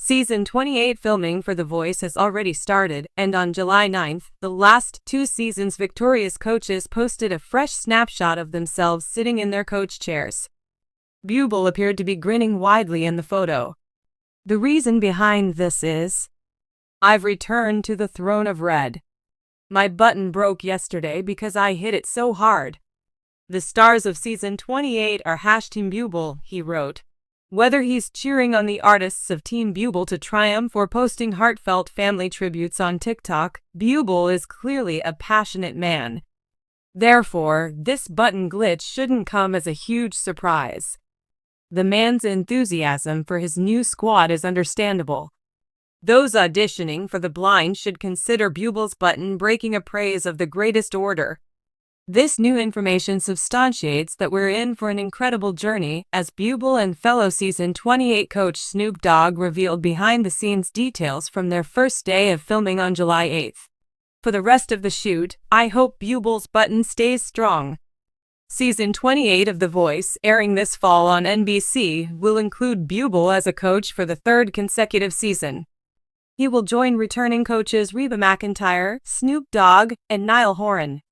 Season 28 filming for The Voice has already started, and on July 9th, the last 2 seasons' victorious coaches posted a fresh snapshot of themselves sitting in their coach chairs. Bublé appeared to be grinning widely in the photo. The reason behind this is, "I've returned to the throne of red. My button broke yesterday because I hit it so hard." The stars of Season 28 are #Team Bublé, he wrote. Whether he's cheering on the artists of Team Bublé to triumph or posting heartfelt family tributes on TikTok, Bublé is clearly a passionate man. Therefore, this button glitch shouldn't come as a huge surprise. The man's enthusiasm for his new squad is understandable. Those auditioning for The Blind should consider Bublé's button breaking a praise of the greatest order. This new information substantiates that we're in for an incredible journey, as Bublé and fellow Season 28 coach Snoop Dogg revealed behind-the-scenes details from their first day of filming on July 8th. For the rest of the shoot, I hope Bublé's button stays strong. Season 28 of The Voice, airing this fall on NBC, will include Bublé as a coach for the 3rd consecutive season. He will join returning coaches Reba McEntire, Snoop Dogg, and Niall Horan.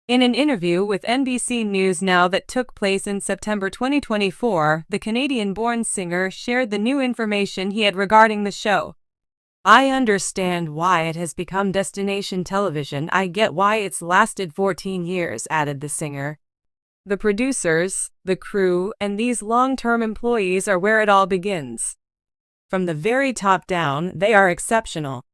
In an interview with NBC News Now that took place in September 2024, the Canadian-born singer shared the new information he had regarding the show. "I understand why it has become destination television. I get why it's lasted 14 years, added the singer. "The producers, the crew, and these long-term employees are where it all begins. From the very top down, they are exceptional.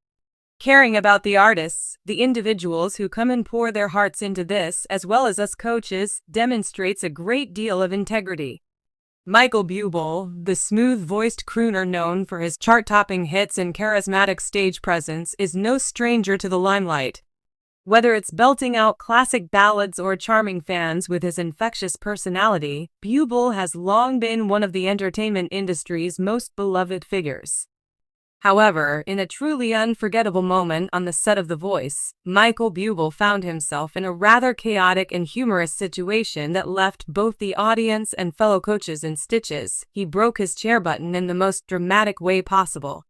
Caring about the artists, the individuals who come and pour their hearts into this, as well as us coaches, demonstrates a great deal of integrity." Michael Bublé, the smooth-voiced crooner known for his chart-topping hits and charismatic stage presence, is no stranger to the limelight. Whether it's belting out classic ballads or charming fans with his infectious personality, Bublé has long been one of the entertainment industry's most beloved figures. However, in a truly unforgettable moment on the set of The Voice, Michael Bublé found himself in a rather chaotic and humorous situation that left both the audience and fellow coaches in stitches. He broke his chair button in the most dramatic way possible.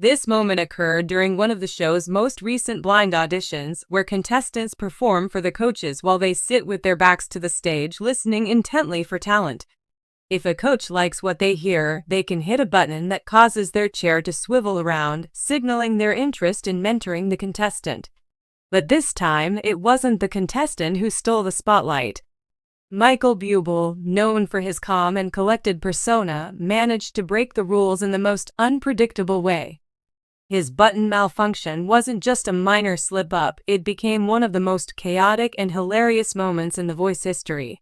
This moment occurred during one of the show's most recent blind auditions, where contestants perform for the coaches while they sit with their backs to the stage listening intently for talent. If a coach likes what they hear, they can hit a button that causes their chair to swivel around, signaling their interest in mentoring the contestant. But this time, it wasn't the contestant who stole the spotlight. Michael Bublé, known for his calm and collected persona, managed to break the rules in the most unpredictable way. His button malfunction wasn't just a minor slip-up, it became one of the most chaotic and hilarious moments in The Voice history.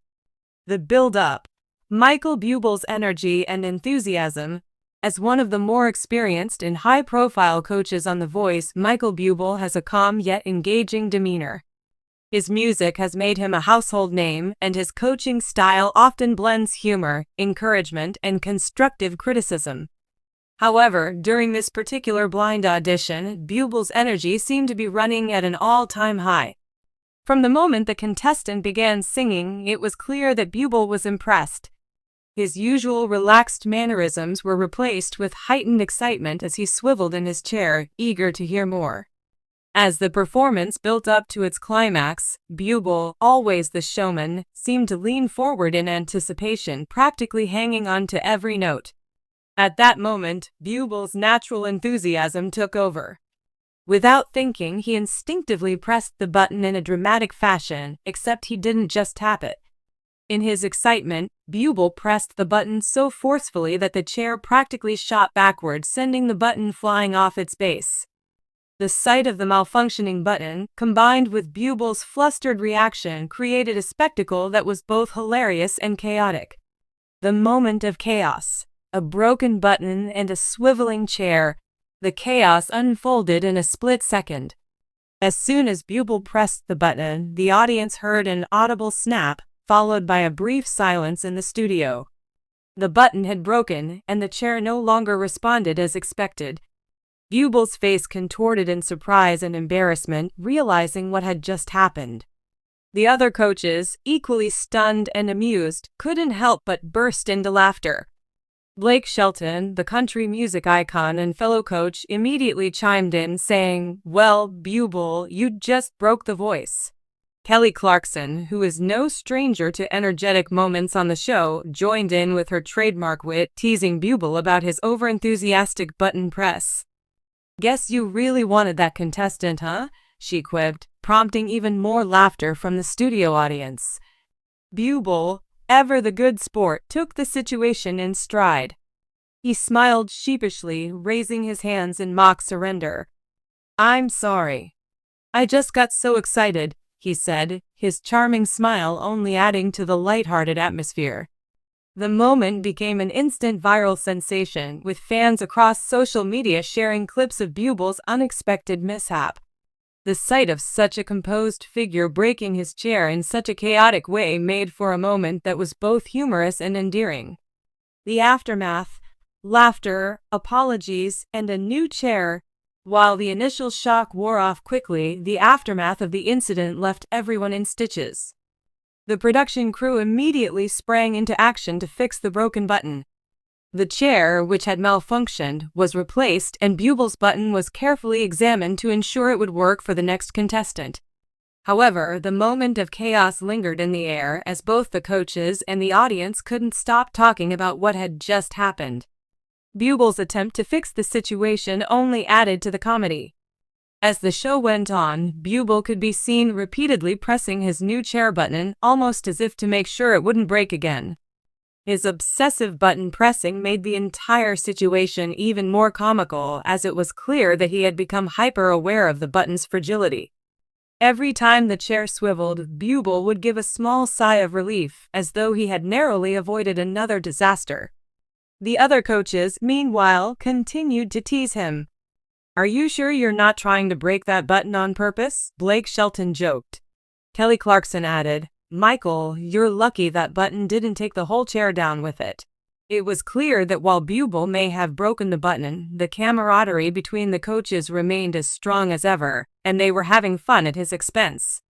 The build-up. Michael Bublé's energy and enthusiasm. As one of the more experienced and high-profile coaches on The Voice, Michael Bublé has a calm yet engaging demeanor. His music has made him a household name, and his coaching style often blends humor, encouragement, and constructive criticism. However, during this particular blind audition, Bublé's energy seemed to be running at an all-time high. From the moment the contestant began singing, it was clear that Bublé was impressed. His usual relaxed mannerisms were replaced with heightened excitement as he swiveled in his chair, eager to hear more. As the performance built up to its climax, Bublé, always the showman, seemed to lean forward in anticipation, practically hanging on to every note. At that moment, Bublé's natural enthusiasm took over. Without thinking, he instinctively pressed the button in a dramatic fashion, except he didn't just tap it. In his excitement, Bublé pressed the button so forcefully that the chair practically shot backward, sending the button flying off its base. The sight of the malfunctioning button, combined with Bublé's flustered reaction, created a spectacle that was both hilarious and chaotic. The moment of chaos. A broken button and a swiveling chair. The chaos unfolded in a split second. As soon as Bublé pressed the button, the audience heard an audible snap, followed by a brief silence in the studio. The button had broken, and the chair no longer responded as expected. Bublé's face contorted in surprise and embarrassment, realizing what had just happened. The other coaches, equally stunned and amused, couldn't help but burst into laughter. Blake Shelton, the country music icon and fellow coach, immediately chimed in, saying, "Well, Buble, you just broke the voice." Kelly Clarkson, who is no stranger to energetic moments on the show, joined in with her trademark wit, teasing Buble about his overenthusiastic button press. "Guess you really wanted that contestant, huh?" she quipped, prompting even more laughter from the studio audience. Buble, ever the good sport, took the situation in stride. He smiled sheepishly, raising his hands in mock surrender. "I'm sorry. I just got so excited," he said, his charming smile only adding to the lighthearted atmosphere. The moment became an instant viral sensation, with fans across social media sharing clips of Buble's unexpected mishap. The sight of such a composed figure breaking his chair in such a chaotic way made for a moment that was both humorous and endearing. The aftermath: laughter, apologies, and a new chair. While the initial shock wore off quickly, the aftermath of the incident left everyone in stitches. The production crew immediately sprang into action to fix the broken button. The chair, which had malfunctioned, was replaced, and Buble's button was carefully examined to ensure it would work for the next contestant. However, the moment of chaos lingered in the air as both the coaches and the audience couldn't stop talking about what had just happened. Buble's attempt to fix the situation only added to the comedy. As the show went on, Buble could be seen repeatedly pressing his new chair button, almost as if to make sure it wouldn't break again. His obsessive button pressing made the entire situation even more comical, as it was clear that he had become hyper-aware of the button's fragility. Every time the chair swiveled, Buble would give a small sigh of relief, as though he had narrowly avoided another disaster. The other coaches, meanwhile, continued to tease him. "Are you sure you're not trying to break that button on purpose?" Blake Shelton joked. Kelly Clarkson added, "Michael, you're lucky that button didn't take the whole chair down with it." It was clear that while Buble may have broken the button, the camaraderie between the coaches remained as strong as ever, and they were having fun at his expense.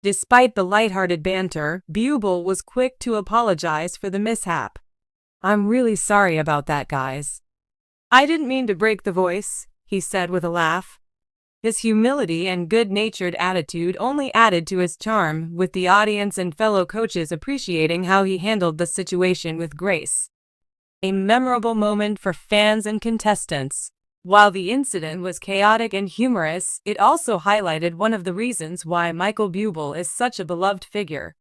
Despite the lighthearted banter, Buble was quick to apologize for the mishap. "I'm really sorry about that, guys. I didn't mean to break the voice," he said with a laugh. His humility and good-natured attitude only added to his charm, with the audience and fellow coaches appreciating how he handled the situation with grace. A memorable moment for fans and contestants. While the incident was chaotic and humorous, it also highlighted one of the reasons why Michael Bublé is such a beloved figure.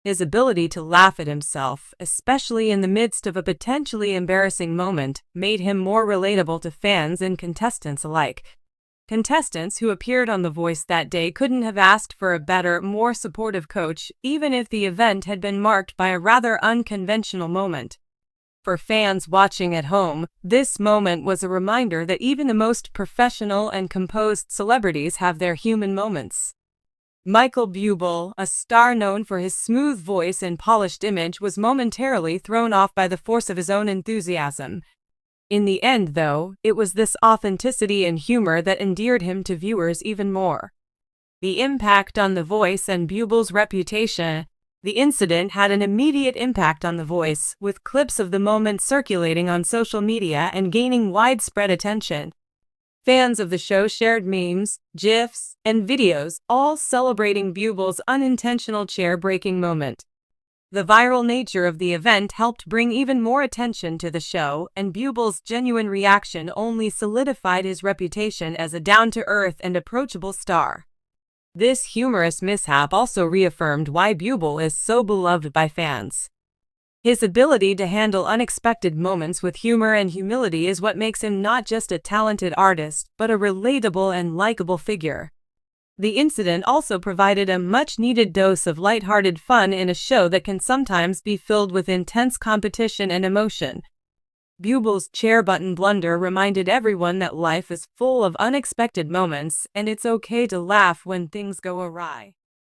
His ability to laugh at himself, especially in the midst of a potentially embarrassing moment, made him more relatable to fans and contestants alike. Contestants who appeared on The Voice that day couldn't have asked for a better, more supportive coach, even if the event had been marked by a rather unconventional moment. For fans watching at home, this moment was a reminder that even the most professional and composed celebrities have their human moments. Michael Bublé, a star known for his smooth voice and polished image, was momentarily thrown off by the force of his own enthusiasm. In the end, though, it was this authenticity and humor that endeared him to viewers even more. The impact on The Voice and Bublé's reputation. The incident had an immediate impact on The Voice, with clips of the moment circulating on social media and gaining widespread attention. Fans of the show shared memes, GIFs, and videos, all celebrating Bublé's unintentional chair-breaking moment. The viral nature of the event helped bring even more attention to the show, and Bublé's genuine reaction only solidified his reputation as a down-to-earth and approachable star. This humorous mishap also reaffirmed why Bublé is so beloved by fans. His ability to handle unexpected moments with humor and humility is what makes him not just a talented artist, but a relatable and likable figure. The incident also provided a much-needed dose of lighthearted fun in a show that can sometimes be filled with intense competition and emotion. Bublé's chair button blunder reminded everyone that life is full of unexpected moments, and it's okay to laugh when things go awry.